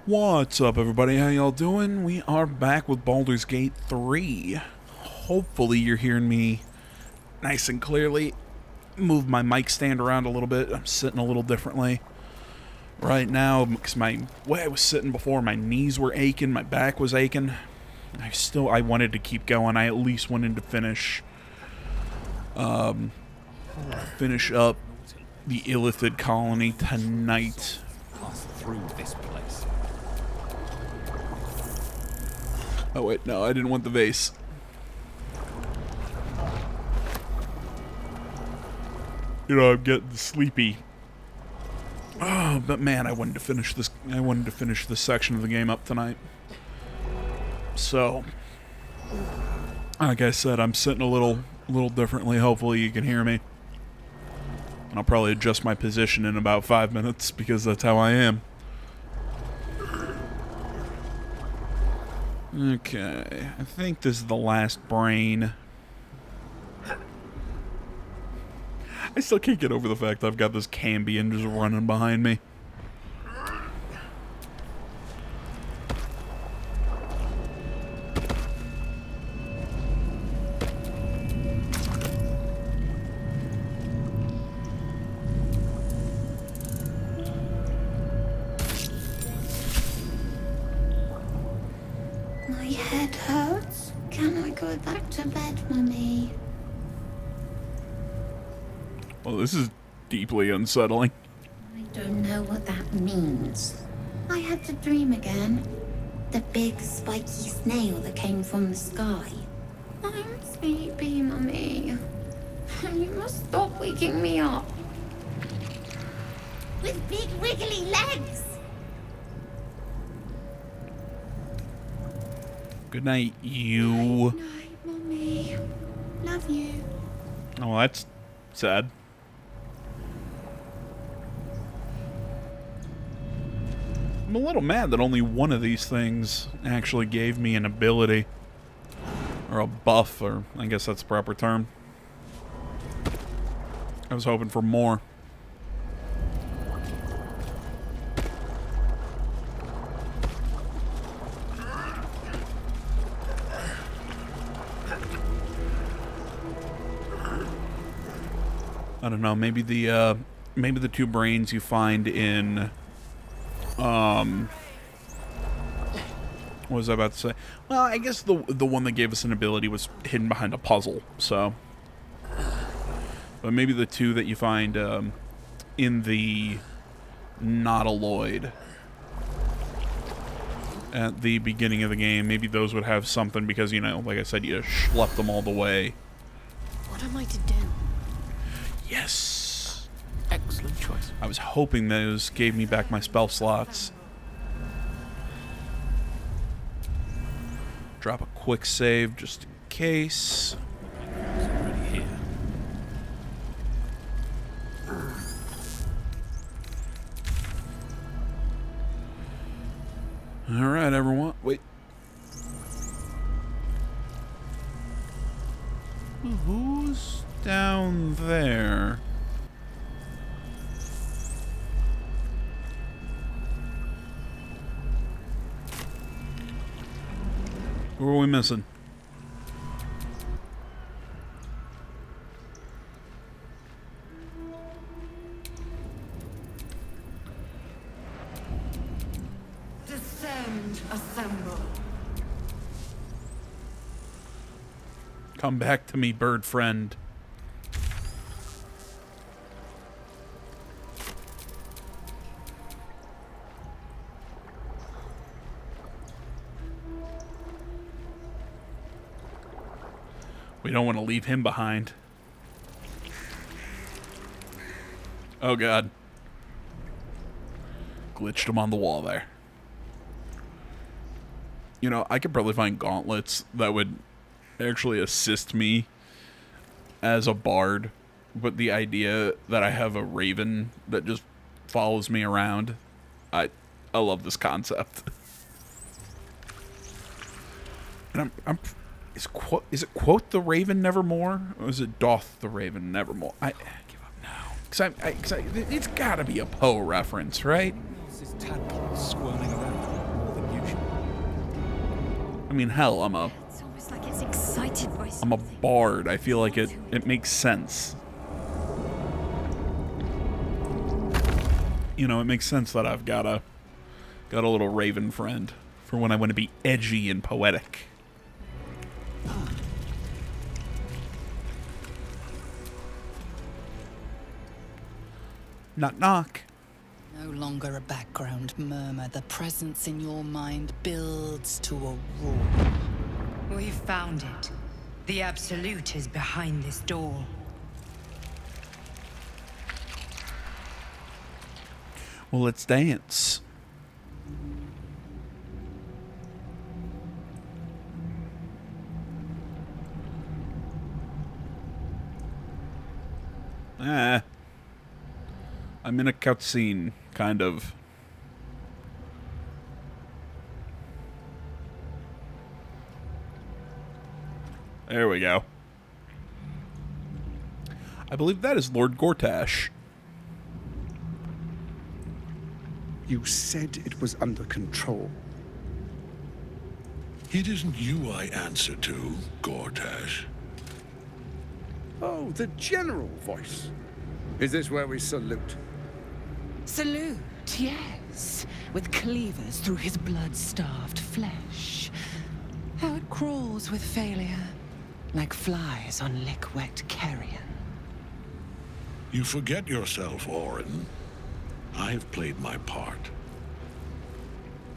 What's up, everybody? How y'all doing? We are back with Baldur's Gate 3. Hopefully you're hearing me nice and clearly. Move my mic stand around a little bit. I'm sitting a little differently right now because my way I was sitting before, my knees were aching, my back was aching. I wanted to keep going. I at least wanted to finish up the Illithid colony tonight. Pass through this place. Oh wait, no, I didn't want the vase. You know, I'm getting sleepy. Oh, but man, I wanted to finish this. I wanted to finish this section of the game up tonight. So, like I said, I'm sitting a little differently. Hopefully, you can hear me. And I'll probably adjust my position in about 5 minutes because that's how I am. Okay, I think this is the last brain. I still can't get over the fact I've got this Cambion just running behind me. My head hurts. Can I go back to bed, Mummy? Well, this is deeply unsettling. I don't know what that means. I had the dream again. The big spiky snail that came from the sky. I'm sleepy, Mummy. You must stop waking me up. With big wiggly legs. Good night, you. Good night, Mummy. Love you. Oh, that's sad. I'm a little mad that only one of these things actually gave me an ability. Or a buff, or I guess that's the proper term. I was hoping for more. I don't know, maybe the two brains you find in what was I about to say? Well, I guess the one that gave us an ability was hidden behind a puzzle, so. But maybe the two that you find in the Nautiloid at the beginning of the game, maybe those would have something because, you know, like I said, you schlepped them all the way. What am I to do? Yes! Excellent choice. I was hoping those gave me back my spell slots. Drop a quick save just in case. It's already here. Alright, everyone. Wait. Who's down there? Who are we missing? Descend, assemble. Come back to me, bird friend. We don't want to leave him behind. Oh god. Glitched him on the wall there. You know, I could probably find gauntlets that would actually assist me as a bard, but the idea that I have a raven that just follows me around, I love this concept. And is it quote the Raven Nevermore, or is it doth the Raven Nevermore? I give up now because it's got to be a Poe reference, right? What's this tadpole squirming around? I mean, hell, It's almost like it's excited by I'm a something. bard. I feel like it makes sense. You know, it makes sense that I've got a little raven friend for when I want to be edgy and poetic. Knock knock. No longer a background murmur. The presence in your mind builds to a roar. We found it. The Absolute is behind this door. Well, let's dance. I'm in a cutscene, kind of. There we go. I believe that is Lord Gortash. You said it was under control. It isn't you I answer to, Gortash. Oh, the general voice. Is this where we salute? Salute, yes, with cleavers through his blood-starved flesh. How it crawls with failure, like flies on lick-wet carrion. You forget yourself, Orin. I've played my part.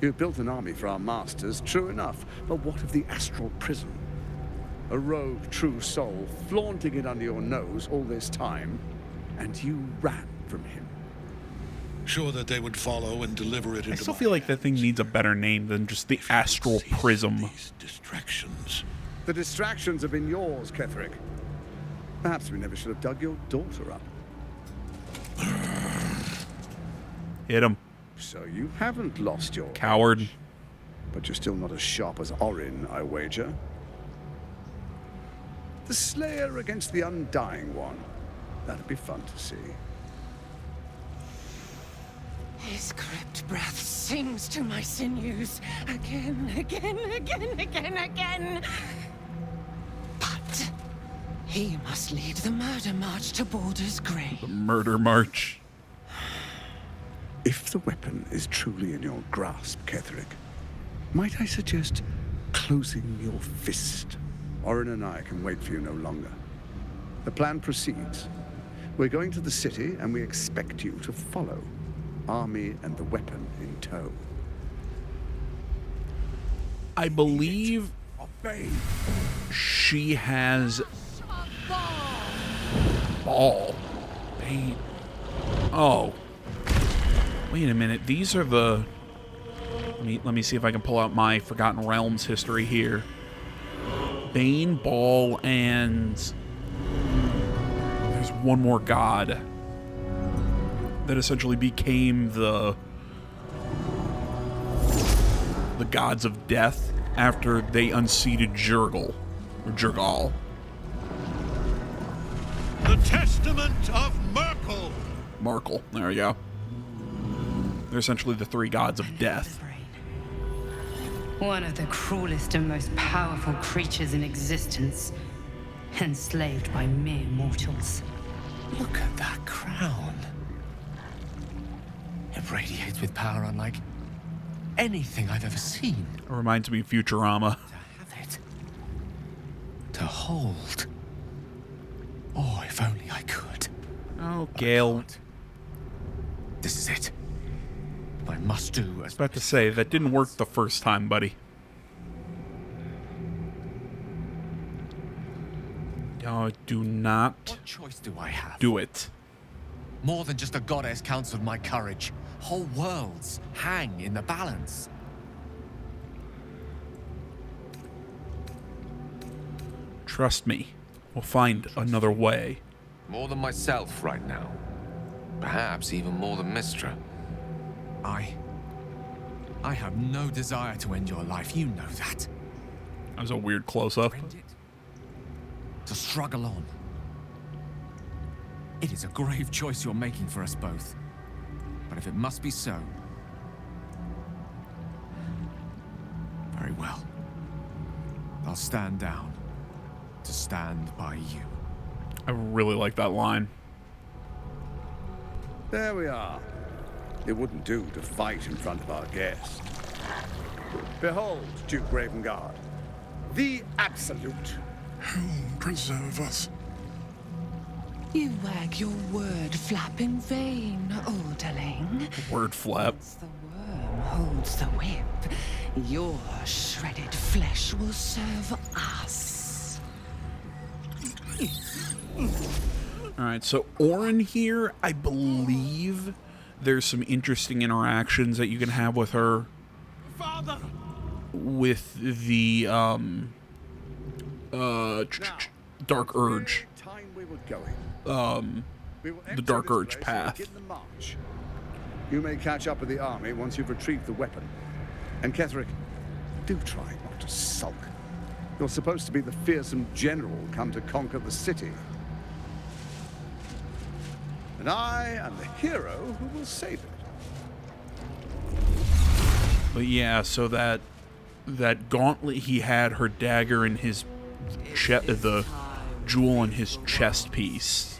You've built an army for our masters, true enough. But what of the astral prison? A rogue true soul flaunting it under your nose all this time, and you ran from him. Sure that they would follow and deliver it into I still my feel like that hands. thing needs a better name than just the Astral Cease Prism. These distractions. The distractions have been yours, Ketherick. Perhaps we never should have dug your daughter up. Hit him, So you haven't lost your coward. edge. But you're still not as sharp as Orin, I wager. The Slayer against the Undying One. That'd be fun to see. His crypt breath sings to my sinews again, again, again, again, again. But he must lead the murder march to Baldur's grave. The Murder March. If the weapon is truly in your grasp, Ketherick, might I suggest closing your fist? Orin and I can wait for you no longer. The plan proceeds. We're going to the city, and we expect you to follow. Army and the weapon in tow. I believe Obey. she has ball. Bane. Oh. Wait a minute. These are the. Let me see if I can pull out my Forgotten Realms history here. Bane, Ball, and there's one more god that essentially became the gods of death after they unseated Jurgal, or Jurgal. The Testament of Merkel. Markle. There we go. They're essentially the three gods of death. One of the cruelest and most powerful creatures in existence, enslaved by mere mortals. Look at that crown. It radiates with power unlike anything I've ever seen. It reminds me of Futurama. To have it. To hold. Oh, if only I could. Oh, But I Gale. can't. This is it. I must do as About to say, that didn't work the first time, buddy. Oh, do not What choice do I have? do it. More than just a goddess counseled my courage. Whole worlds hang in the balance. Trust me. We'll find another way. More than myself right now. Perhaps even more than Mistra. I have no desire to end your life. You know that. That was a weird close-up. End it. To struggle on. It is a grave choice you're making for us both. But if it must be so, very well. I'll stand down to stand by you. I really like that line. There we are. It wouldn't do to fight in front of our guest. Behold, Duke Ravengard, the Absolute. Whom preserve us? You wag your word flap in vain, olderling. Word flap. Once the worm holds the whip, your shredded flesh will serve us. Alright, so Orin here, I believe there's some interesting interactions that you can have with her. Father! With the, Dark Urge. Time we were going. The Dark Urge path. You may catch up with the army once you've retrieved the weapon. And Ketheric, do try not to sulk. You're supposed to be the fearsome general come to conquer the city. And I am the hero who will save it. But yeah, so that gauntlet he had, her dagger in his the jewel in his chest piece,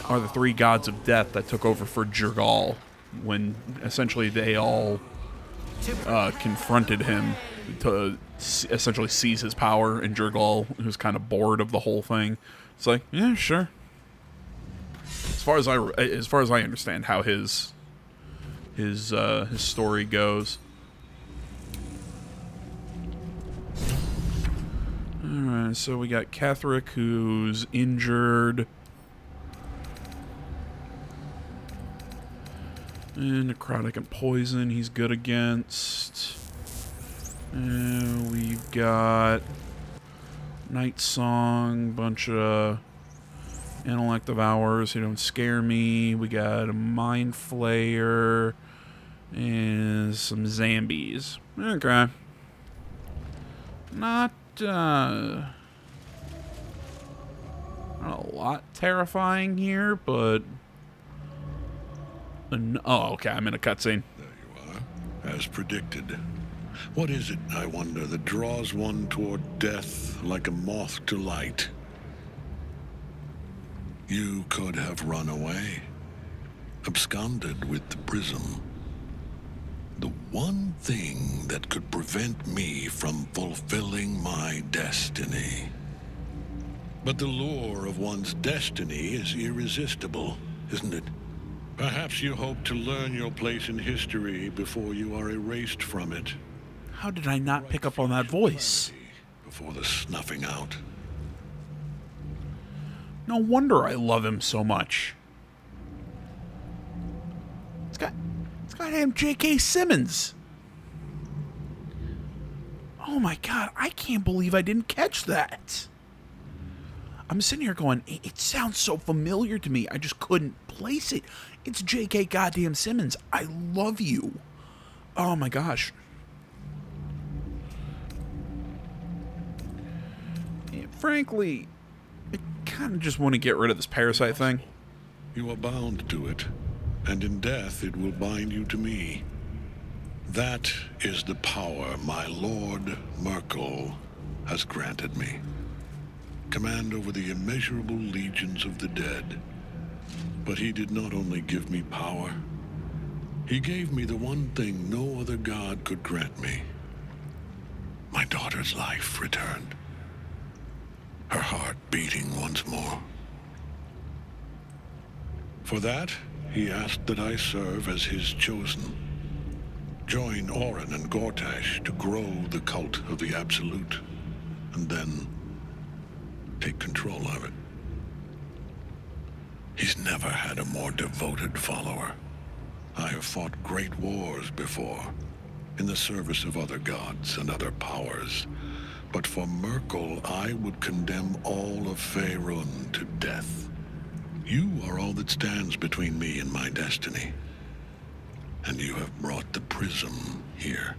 are the three gods of death that took over for Jergal when essentially they all confronted him to essentially seize his power, and Jergal, who's kind of bored of the whole thing, it's like, yeah, sure. As far as I understand how his story goes. Alright, so we got Ketheric, who's injured. And necrotic and poison he's good against. And we've got Night Song, bunch of Intellect Devourers who don't scare me. We got a Mind Flayer and some Zambies. Okay. Not a lot terrifying here, but oh, okay, I'm in a cutscene. There you are, as predicted. What is it, I wonder, that draws one toward death like a moth to light? You could have run away, absconded with the prism. The one thing that could prevent me from fulfilling my destiny. But the lure of one's destiny is irresistible, isn't it? Perhaps you hope to learn your place in history before you are erased from it. How did I not pick up on that voice? Before the snuffing out. No wonder I love him so much. It's goddamn J.K. Simmons. Oh my god, I can't believe I didn't catch that. I'm sitting here going, it sounds so familiar to me. I just couldn't place it. It's J.K. goddamn Simmons. I love you. Oh my gosh. Yeah, frankly, I kind of just want to get rid of this parasite thing. You are bound to it, and in death it will bind you to me. That is the power my lord Merkel has granted me. Command over the immeasurable legions of the dead. But he did not only give me power, he gave me the one thing no other god could grant me. My daughter's life returned. Her heart beating once more. For that, he asked that I serve as his chosen. Join Orin and Gortash to grow the cult of the Absolute, and then take control of it. He's never had a more devoted follower. I have fought great wars before, in the service of other gods and other powers. But for Merkel, I would condemn all of Faerun to death. You are all that stands between me and my destiny. And you have brought the prism here.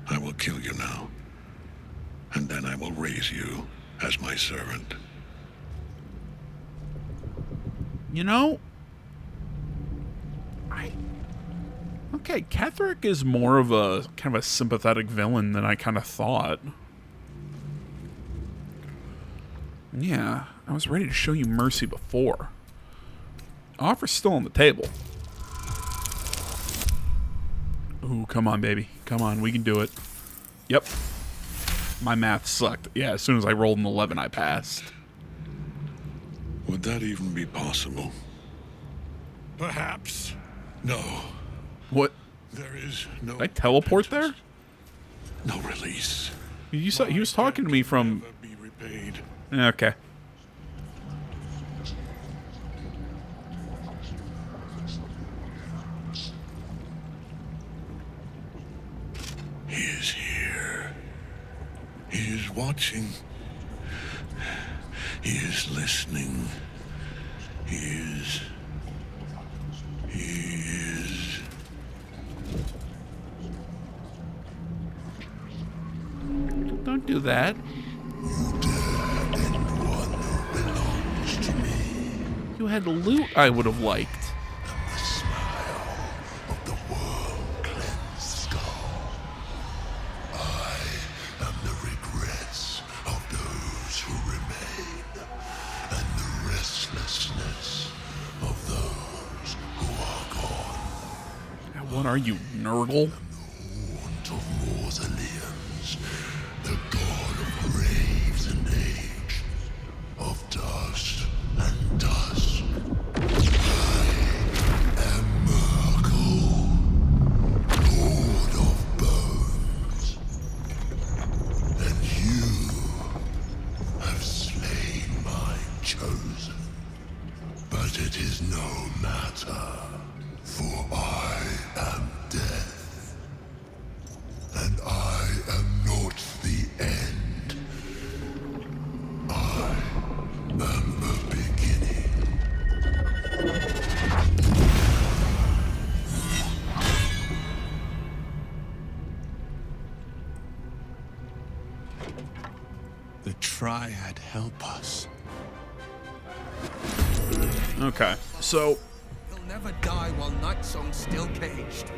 I will kill you now. And then I will raise you as my servant. You know, okay, Ketheric is more of a kind of a sympathetic villain than I kind of thought. Yeah, I was ready to show you mercy before. Offer's still on the table. Ooh, come on, baby. Come on, we can do it. Yep. My math sucked. Yeah, as soon as I rolled an 11, I passed. Would that even be possible? Perhaps. No. What? There is no... Did I teleport there? No release. You saw, he was talking to me from... Never be repaid. Okay. He is here. He is watching. He is listening. He is... Don't do that. You had loot I would have liked. The smile of the world-cleansed skull. I am the regrets of those who remain, and the restlessness of those who are gone. What are you, Nurgle? The haunt of mausoleums, the god of graves and age, of dust and dust. I am Merkel, lord of bones, and you have slain my chosen. But it is no matter, for I am death, and I am not the end. I am the beginning. The Triad help us. Okay, so... He'll never die while Nightsong's still caged.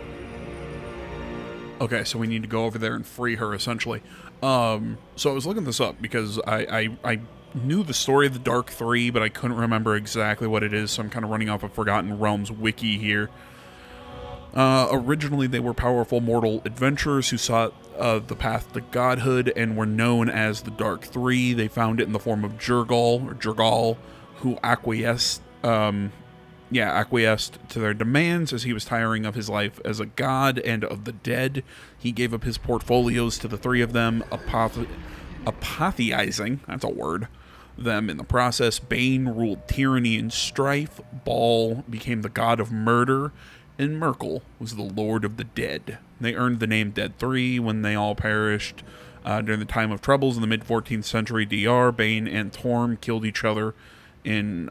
Okay, so we need to go over there and free her, essentially. So I was looking this up because I knew the story of the Dark Three, but I couldn't remember exactly what it is, so I'm kind of running off a Forgotten Realms wiki here. Originally, they were powerful mortal adventurers who sought the path to godhood and were known as the Dark Three. They found it in the form of Jurgal, who acquiesced to their demands as he was tiring of his life as a god and of the dead. He gave up his portfolios to the three of them, apotheizing, that's a word, them in the process. Bane ruled tyranny and strife, Baal became the god of murder, and Merkel was the lord of the dead. They earned the name Dead Three when they all perished during the time of troubles in the mid-14th century DR. Bane and Torm killed each other in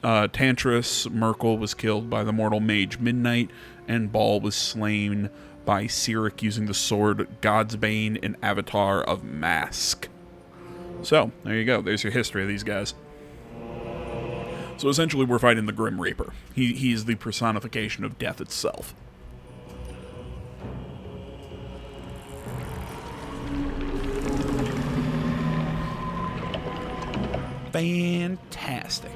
Tantris. Merkel was killed by the mortal mage Midnight, and Baal was slain by Cyric using the sword Godsbane, an avatar of Mask. So, there you go. There's your history of these guys. So essentially we're fighting the Grim Reaper. He's the personification of death itself. Fantastic.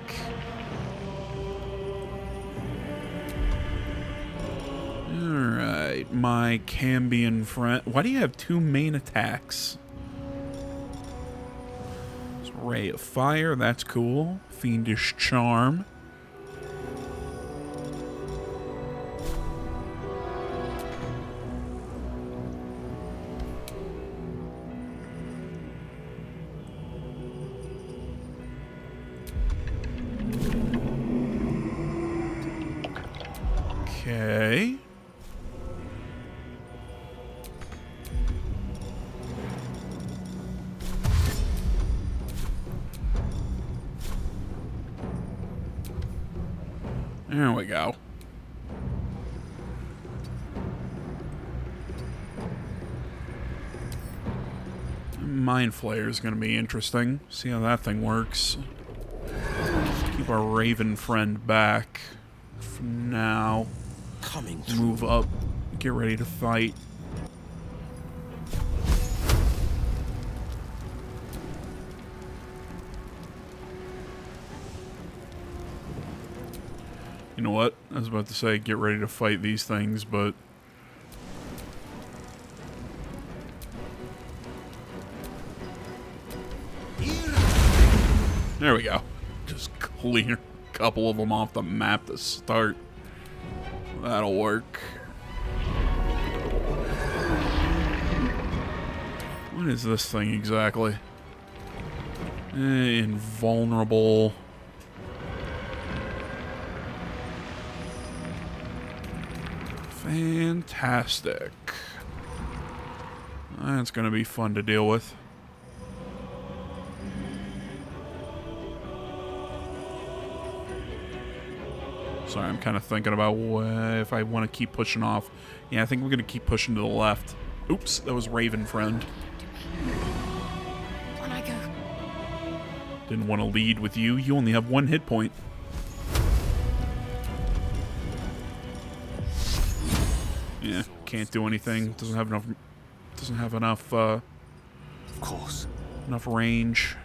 Alright, my Cambion friend. Why do you have two main attacks? Ray of Fire, that's cool. Fiendish Charm. Okay. There we go. Mind Flayer is going to be interesting. See how that thing works. Keep our Raven friend back for now. Move up. Get ready to fight. You know what? I was about to say get ready to fight these things, but... There we go. Just clear a couple of them off the map to start. That'll work. What is this thing exactly? Invulnerable. Fantastic. That's gonna be fun to deal with. Sorry, I'm kind of thinking about if I want to keep pushing off. Yeah, I think we're going to keep pushing to the left. Oops, that was Raven Friend. On I go. Didn't want to lead with you. You only have 1 hit point. Yeah, can't do anything. Doesn't have enough. Doesn't have enough. Of course. Enough range.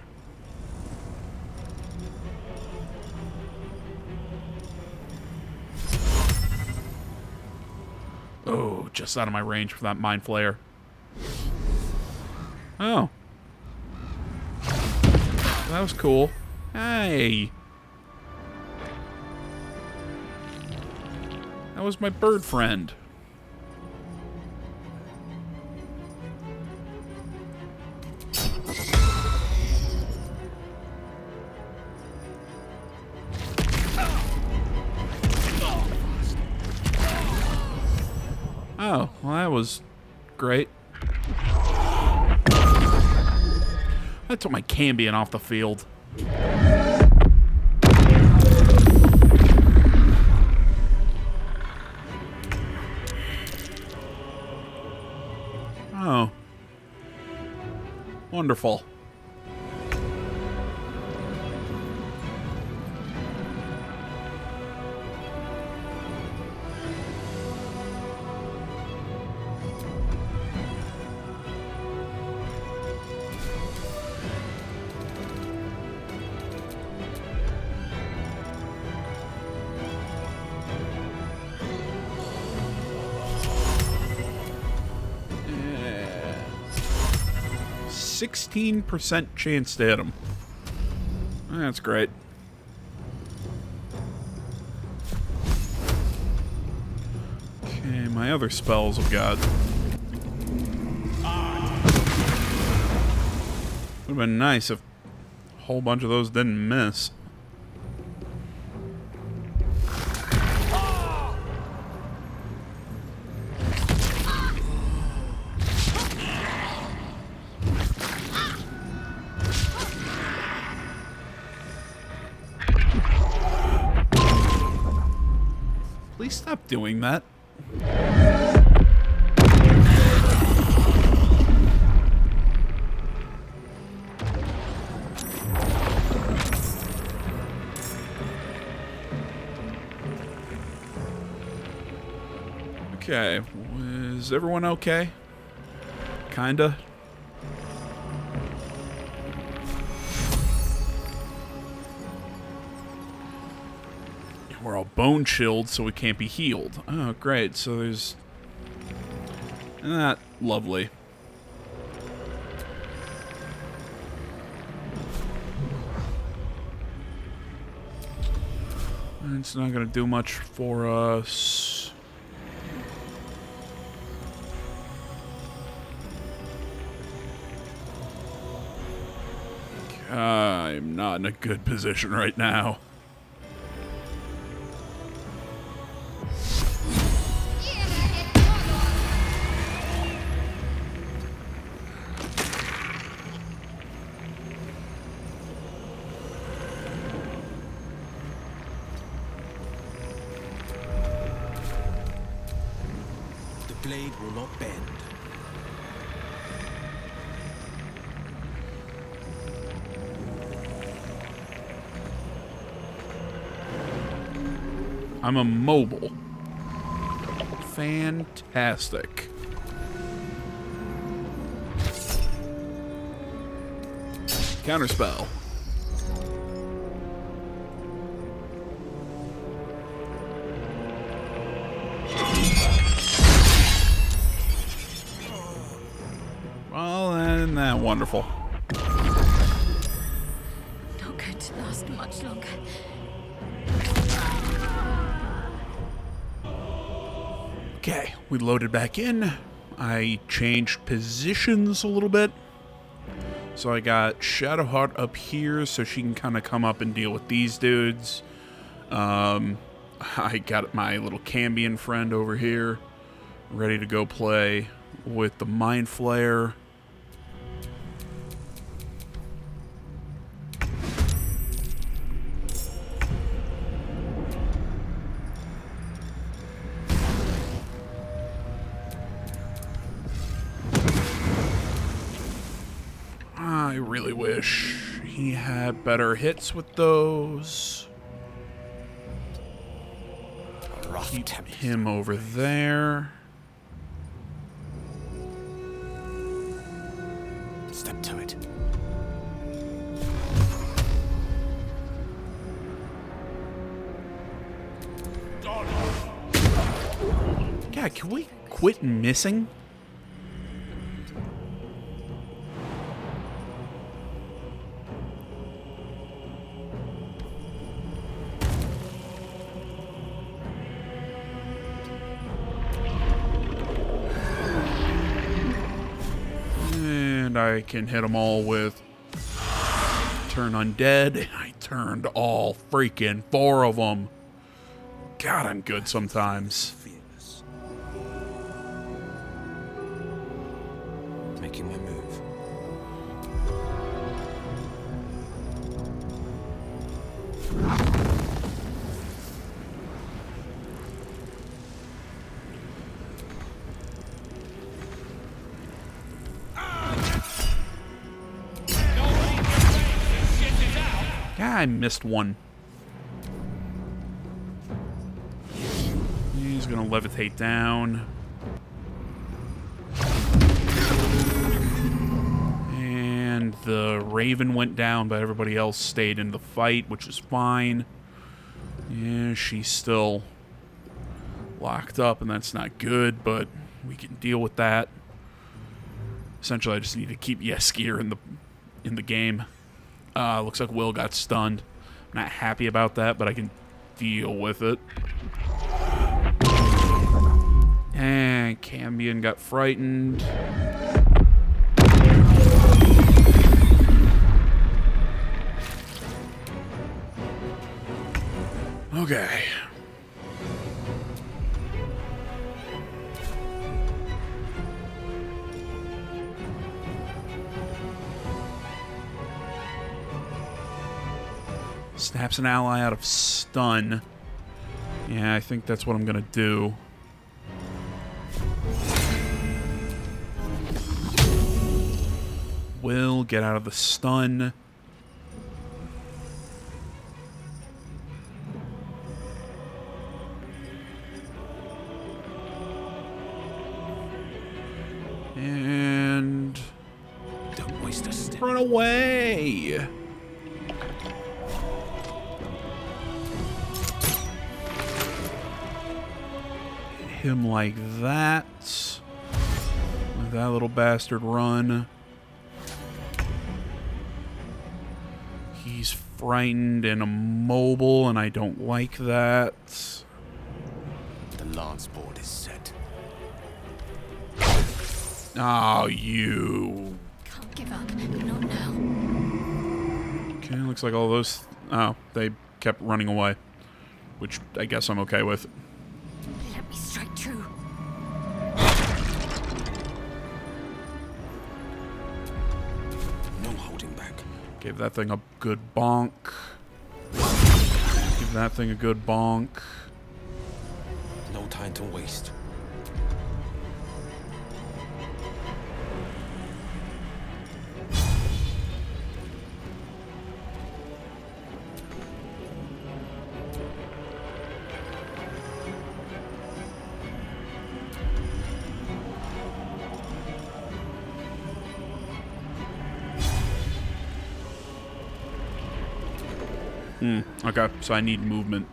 Oh, just out of my range for that Mind Flayer. Oh. That was cool. Hey. That was my bird friend. Oh, well that was great. I took my Cambion off the field. Oh. Wonderful. Yeah. 16% chance to hit him. That's great. Okay, my other spells have got... Would have been nice if a whole bunch of those didn't miss. Please stop doing that. Okay, is everyone okay? Kinda. We're all bone chilled, so we can't be healed. Oh, great. So there's... lovely. It's not gonna do much for us. I'm not in a good position right now. The blade will not bend. I'm immobile. Fantastic. Counterspell. Isn't that wonderful? Not going to last much longer. Okay, we loaded back in. I changed positions a little bit. So I got Shadowheart up here so she can kind of come up and deal with these dudes. I got my little Cambion friend over here, ready to go play with the Mind Flayer. I really wish he had better hits with those. Keep him over there. Step to it. God, can we quit missing? And I can hit them all with turn undead. I turned all freaking 4 of them. God, I'm good sometimes. Making my move. Yeah, I missed one. He's gonna levitate down. And the Raven went down, but everybody else stayed in the fight, which is fine. Yeah, she's still locked up, and that's not good, but we can deal with that. Essentially, I just need to keep Yeskier in the game. Looks like Will got stunned. I'm not happy about that, but I can deal with it. And Cambion got frightened. Okay. Snaps an ally out of stun. Yeah, I think that's what I'm gonna do. Will get out of the stun. And Don't waste a step. run away. Him like that. Let that little bastard run. He's frightened and immobile, and I don't like that. The lance board is set. Oh, you. Can't give up. Not now. Okay, looks like all those... Oh, they kept running away. Which I guess I'm okay with. Let me strike true. No holding back. Gave that thing a good bonk. Give that thing a good bonk. No time to waste. Okay, so I need movement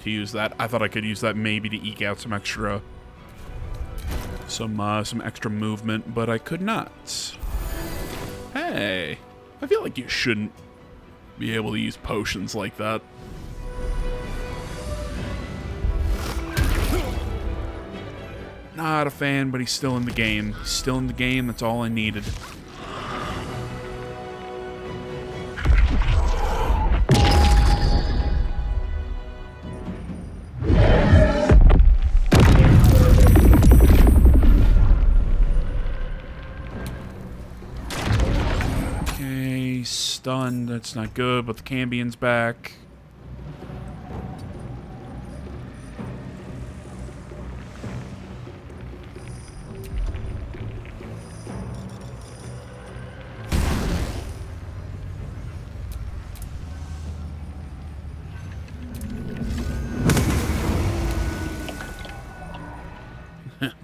to use that. I thought I could use that maybe to eke out some extra... some extra movement, but I could not. Hey, I feel like you shouldn't be able to use potions like that. Not a fan, but he's still in the game. He's still in the game, that's all I needed. Okay, stunned, that's not good, but the Cambion's back.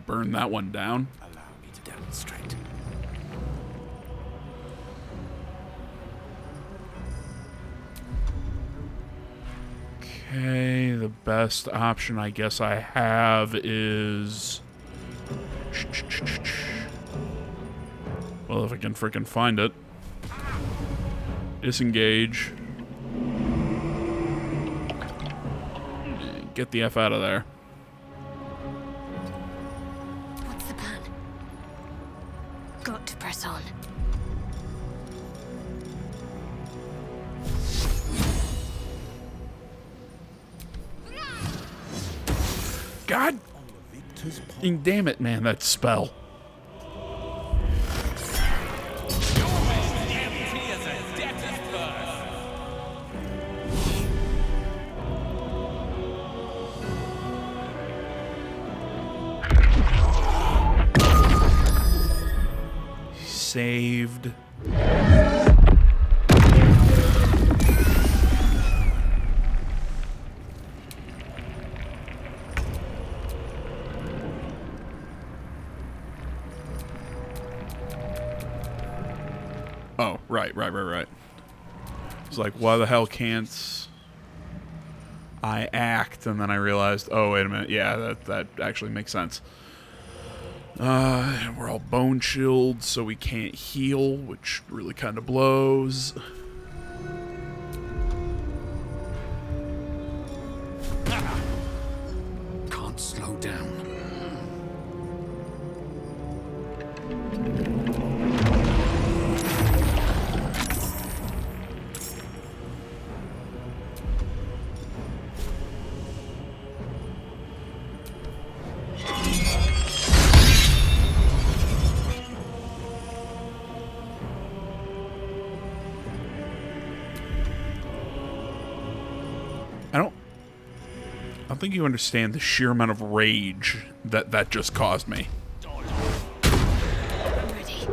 Burn that one down. Allow me to demonstrate. Okay, the best option I guess I have is... Well, if I can frickin' find it. Disengage. Get the F out of there. What's the plan? Got to press on. God damn it, man, that spell. Saved. Oh, right. It's like, why the hell can't I act? And then I realized, oh, wait a minute. Yeah, that actually makes sense. We're all bone chilled, so we can't heal, which really kind of blows. Can't slow down. I don't think you understand the sheer amount of rage that just caused me. I'm ready.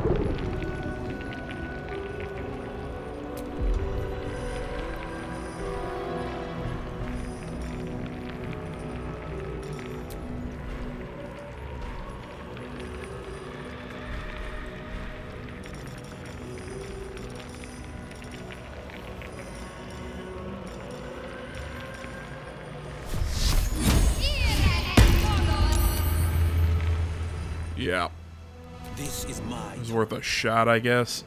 Yeah. This is mine. It was worth a shot, I guess.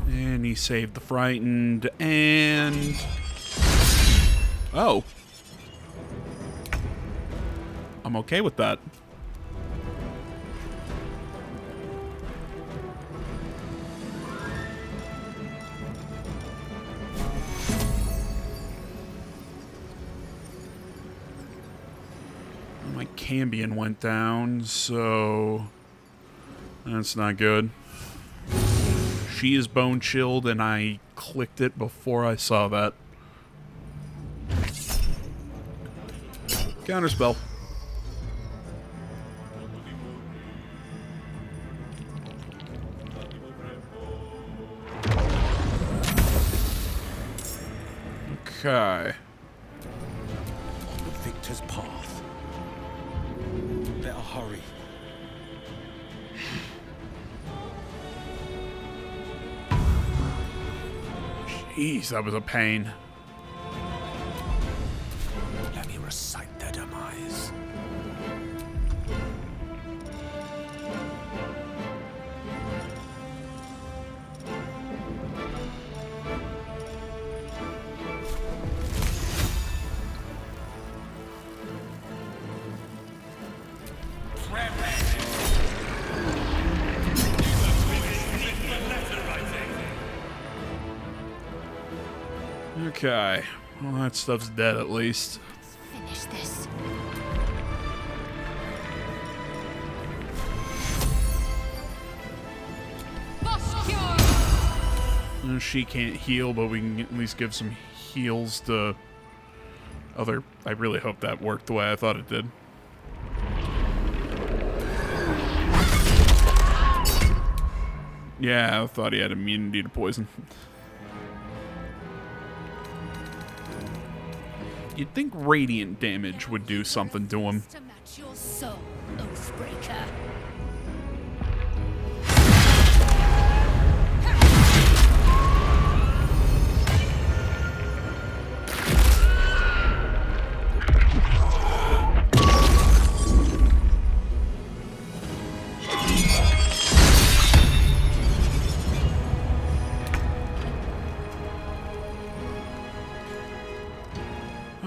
And he saved the frightened, and... Oh. I'm okay with that. My Cambion went down, so that's not good. She is bone chilled, and I clicked it before I saw that. Counterspell. Okay. The victor's path. Better hurry. Jeez, that was a pain. Let me recite their demise. Okay. Well, that stuff's dead at least. Finish this. She can't heal, but we can at least give some heals to other... I really hope that worked the way I thought it did. Yeah, I thought he had immunity to poison. You'd think radiant damage would do something to him. To match your soul, Oathbreaker.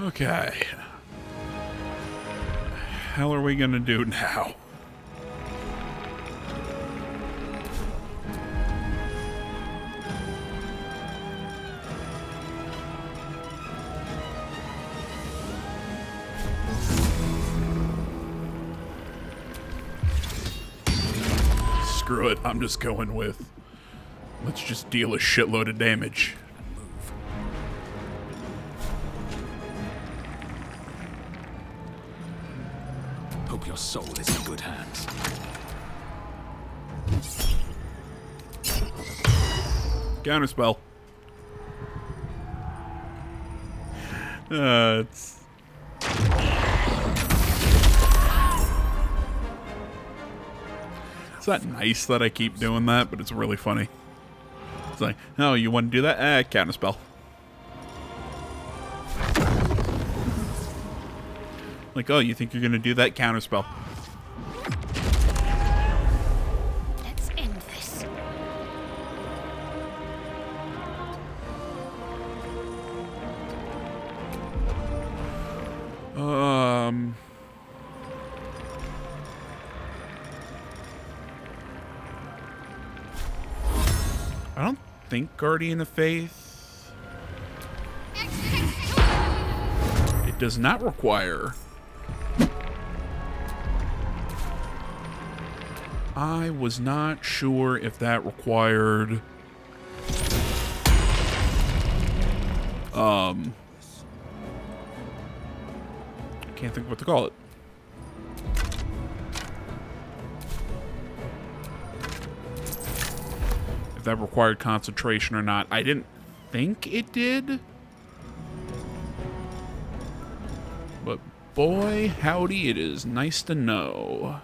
Okay. Hell are we gonna do now? Screw it, I'm just going with... Let's just deal a shitload of damage. Hope your soul is in good hands. Counterspell. It's... It's not nice that I keep doing that, but it's really funny. It's like, oh, you want to do that? Counterspell. Like, oh, you think you're going to do that? Counterspell. Let's end this. I don't think Guardian of Faith. It does not require. I was not sure if that required can't think of what to call it. If that required concentration or not. I didn't think it did. But boy, howdy, it is nice to know.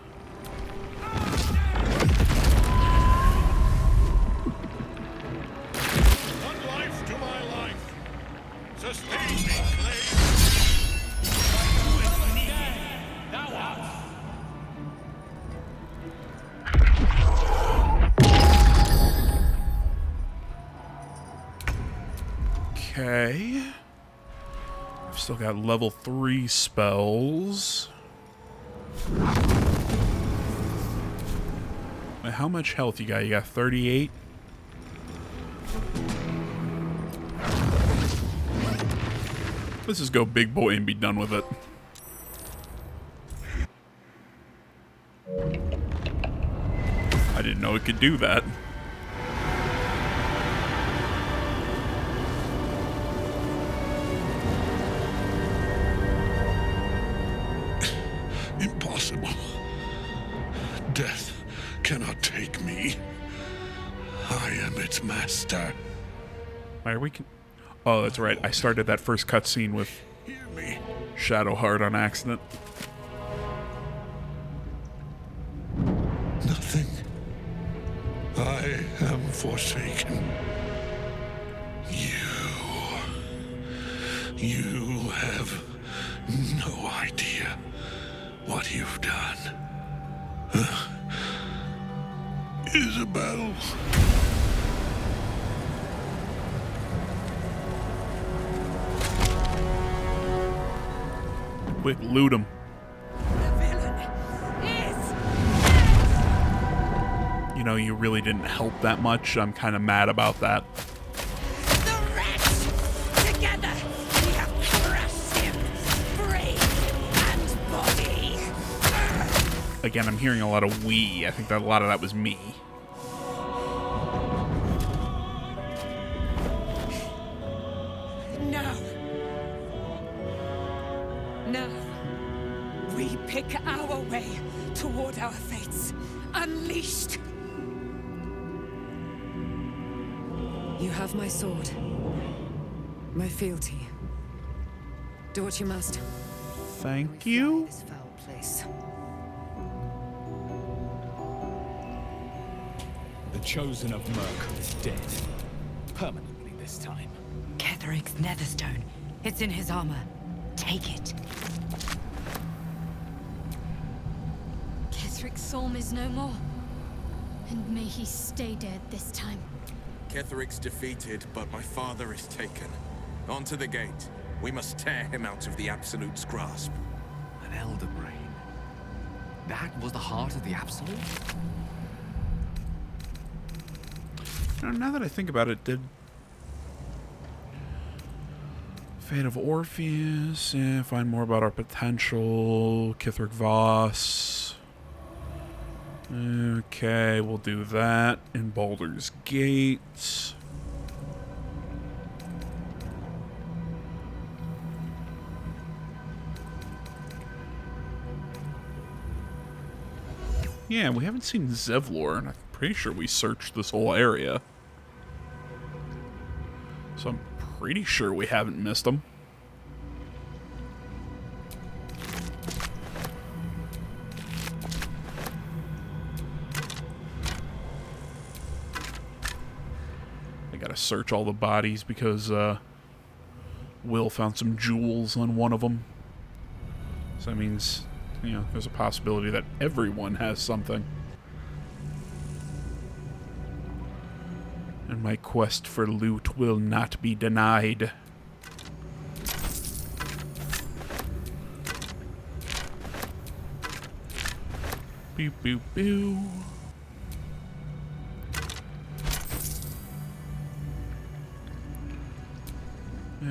Okay. I've still got level 3 spells. Wait, how much health you got? You got 38? Let's just go big boy and be done with it. I didn't know it could do that. Impossible. Death cannot take me. I am its master. Why are we... Oh, that's right. I started that first cutscene with Shadowheart on accident. Nothing. I am forsaken. You You have no idea what you've done. Isabel. Quick, loot him. You know, you really didn't help that much. I'm kind of mad about that. Together, we have crushed him, brain and body. Again, I'm hearing a lot of we. I think that a lot of that was me. No. No. We pick our way toward our fates. Unleashed. You have my sword. My fealty. Do what you must. Thank you. This foul place. The Chosen of Murk is dead. Permanently this time. Ketheric's netherstone. It's in his armor. Take it. Ketheric's psalm is no more. And may he stay dead this time. Ketheric's defeated, but my father is taken. On to the gate. We must tear him out of the Absolute's grasp. An Elder Brain. That was the heart of the Absolute? Now that I think about it, did Fate of Orpheus, find more about our potential, Kithric Voss. Okay, we'll do that in Baldur's Gate. Yeah, we haven't seen Zevlor, and I'm pretty sure we searched this whole area. So I'm pretty sure we haven't missed him. I gotta search all the bodies because Will found some jewels on one of them. So that means, you know, there's a possibility that everyone has something. And my quest for loot will not be denied. Boop, boop, boo.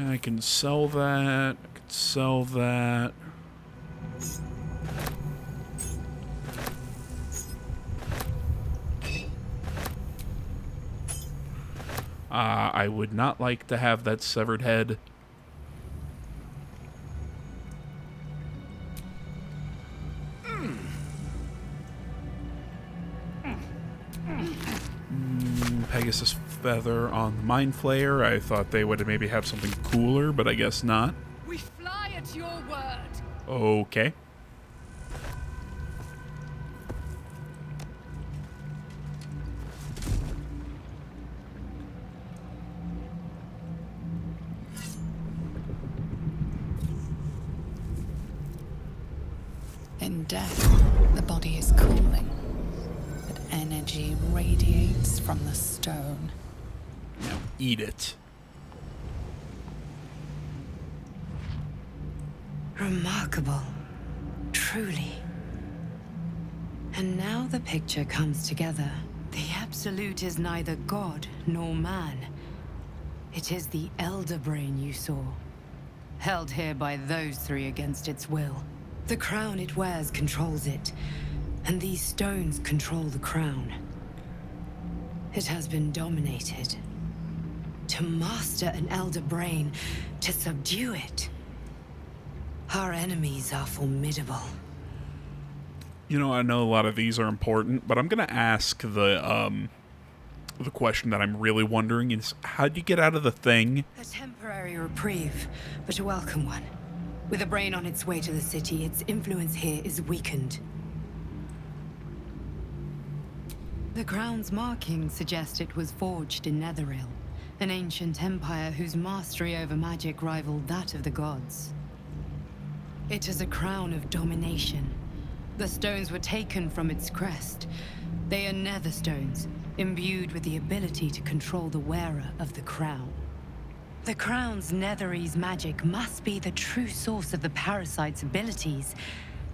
I can sell that. I can sell that. I would not like to have that severed head. Pegasus feather on the Mind Flayer. I thought they would maybe have something cooler, but I guess not. We fly at your word. Okay. In death, the body is cooling, but energy radiates from the stone. Now eat it. Remarkable. Truly. And now the picture comes together. The Absolute is neither god nor man. It is the Elder Brain you saw, held here by those three against its will. The crown it wears controls it, and these stones control the crown. It has been dominated. To master an Elder Brain, to subdue it. Our enemies are formidable. You know, I know a lot of these are important, but I'm gonna ask the question that I'm really wondering is, how'd you get out of the thing? A temporary reprieve, but a welcome one. With a brain on its way to the city, its influence here is weakened. The crown's markings suggest it was forged in Netheril, An ancient empire whose mastery over magic rivaled that of the gods. It is a crown of domination. The stones were taken from its crest. They are nether stones, imbued with the ability to control the wearer of the crown. The crown's Netherese magic must be the true source of the parasite's abilities.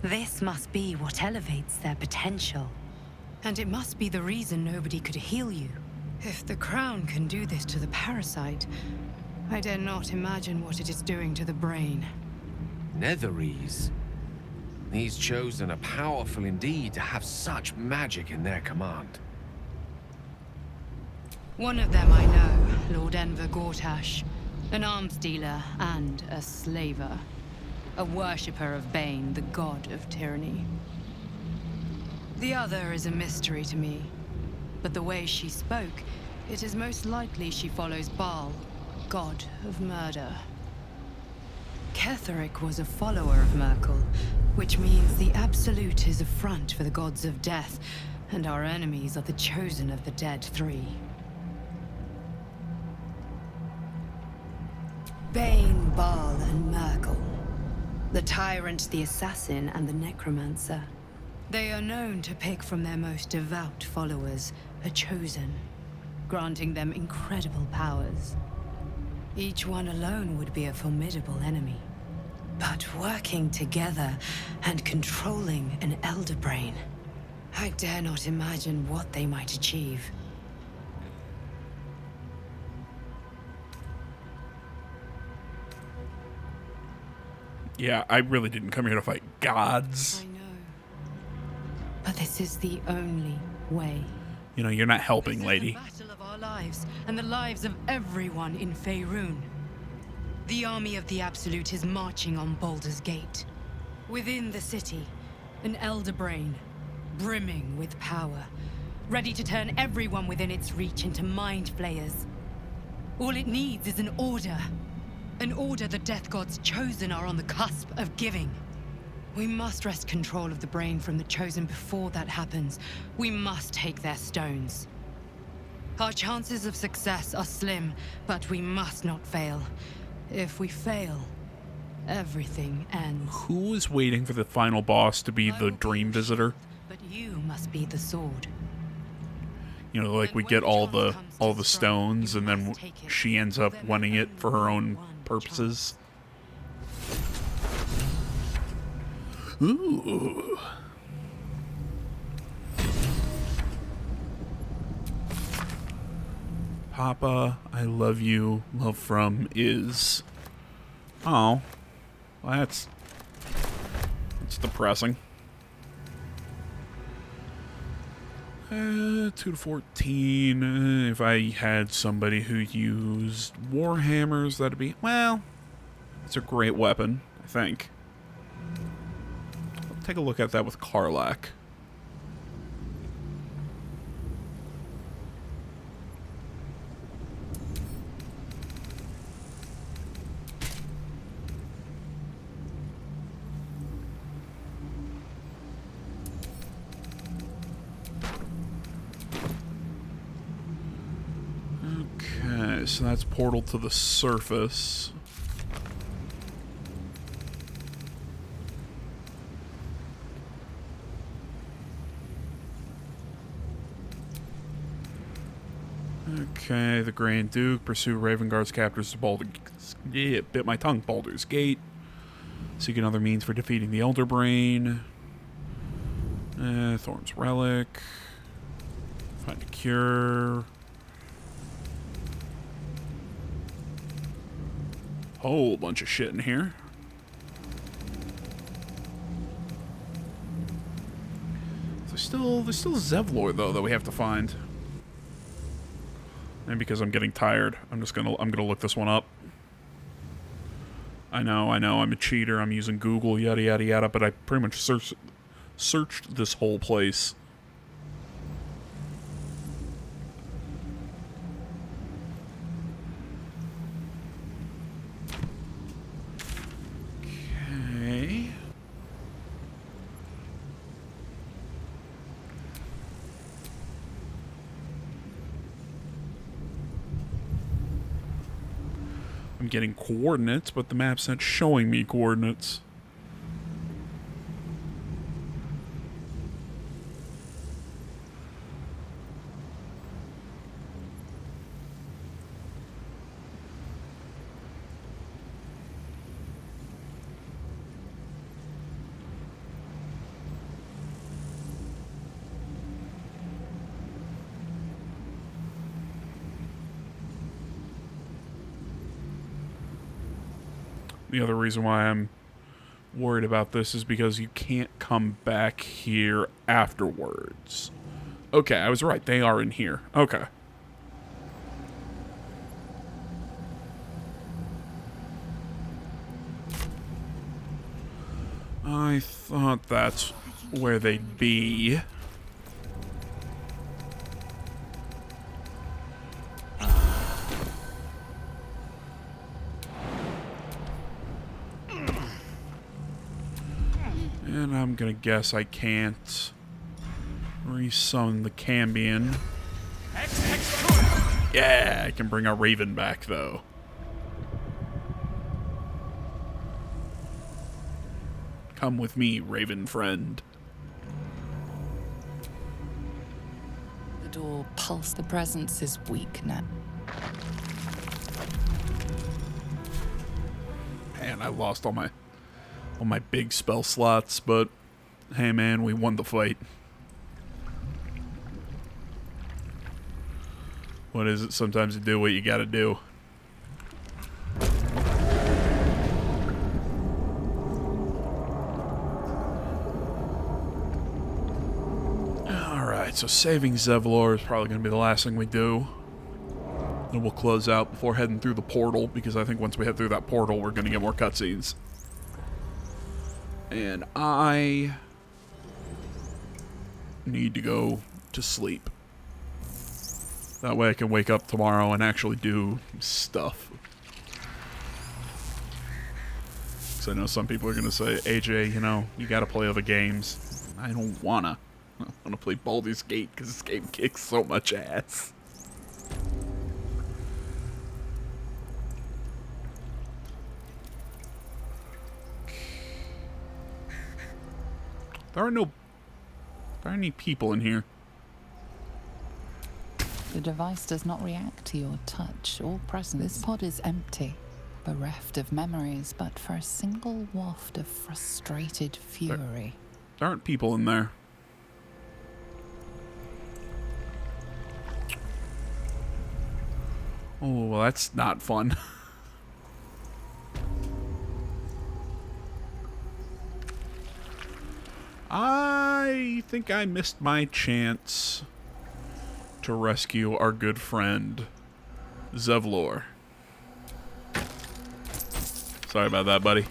This must be what elevates their potential. And it must be the reason nobody could heal you. If the crown can do this to the parasite, I dare not imagine what it is doing to the brain. Netherese? These Chosen are powerful indeed to have such magic in their command. One of them I know, Lord Enver Gortash, an arms dealer and a slaver. A worshipper of Bane, the god of tyranny. The other is a mystery to me, but the way she spoke, it is most likely she follows Baal, god of murder. Ketheric was a follower of Merkel, which means the Absolute is a front for the gods of death, and our enemies are the Chosen of the Dead Three. Bane, Baal, and Merkel. The Tyrant, the Assassin, and the Necromancer. They are known to pick from their most devout followers a Chosen, granting them incredible powers. Each one alone would be a formidable enemy. But working together and controlling an Elder Brain, I dare not imagine what they might achieve. Yeah, I really didn't come here to fight gods. I know. But this is the only way. You know, you're not helping, lady. This is the battle of our lives, and the lives of everyone in Faerun. The army of the Absolute is marching on Baldur's Gate. Within the city, an Elder Brain, brimming with power, ready to turn everyone within its reach into mind flayers. All it needs is an order. An order the Death Gods Chosen are on the cusp of giving. We must wrest control of the brain from the Chosen before that happens. We must take their stones. Our chances of success are slim, but we must not fail. If we fail, everything ends. Who is waiting for the final boss to be the Dream Visitor? But you must be the sword. You know, like we get all the stones, and then she ends up wanting it for her own purposes. Ooh. Papa, I love you. Love from is. Oh. Well, that's depressing. 2 to 14. If I had somebody who used warhammers, that'd be, well, it's a great weapon, I think. I'll take a look at that with Karlach. Okay, so that's portal to the surface. Okay, the Grand Duke pursue Ravenguard's captors to Baldur. Yeah, bit my tongue. Baldur's Gate. Seek another means for defeating the Elder Brain. Thorn's Relic. Find a cure. Whole bunch of shit in here. There's still Zevlor though that we have to find. And because I'm getting tired, I'm gonna look this one up. I know, I'm a cheater, I'm using Google, yada yada yada, but I pretty much searched this whole place. Okay. I'm getting coordinates, but the map's not showing me coordinates. The other reason why I'm worried about this is because you can't come back here afterwards. Okay, I was right. They are in here. Okay. I thought that's where they'd be. And I'm gonna guess I can't resummon the Cambion. Yeah, I can bring our Raven back, though. Come with me, Raven friend. The door pulse the presence is weak now. Man, I lost all my big spell slots, but hey man, we won the fight. What is it? Sometimes you do what you gotta do. Alright, so saving Zevlor is probably gonna be the last thing we do. Then we'll close out before heading through the portal, because I think once we head through that portal, we're gonna get more cutscenes. And I need to go to sleep. That way I can wake up tomorrow and actually do stuff. Because I know some people are going to say, AJ, you know, you got to play other games. I don't wanna. I want to play Baldur's Gate because this game kicks so much ass. There aren't any people in here. The device does not react to your touch or presence. This pod is empty, bereft of memories, but for a single waft of frustrated fury. There aren't people in there. Oh, well, that's not fun. I think I missed my chance to rescue our good friend, Zevlor. Sorry about that, buddy.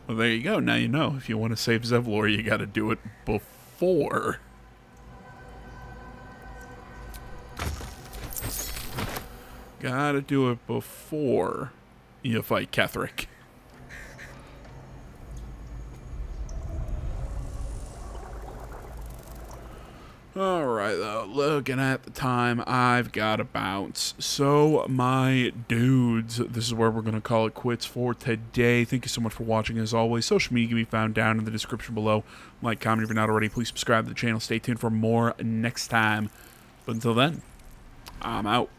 Well, there you go. Now you know. If you want to save Zevlor, you gotta do it before. Gotta do it before you fight Ketheric. Alright, though, looking at the time, I've got to bounce. So, my dudes, this is where we're going to call it quits for today. Thank you so much for watching, as always. Social media can be found down in the description below. Like, comment if you're not already. Please subscribe to the channel. Stay tuned for more next time. But until then, I'm out.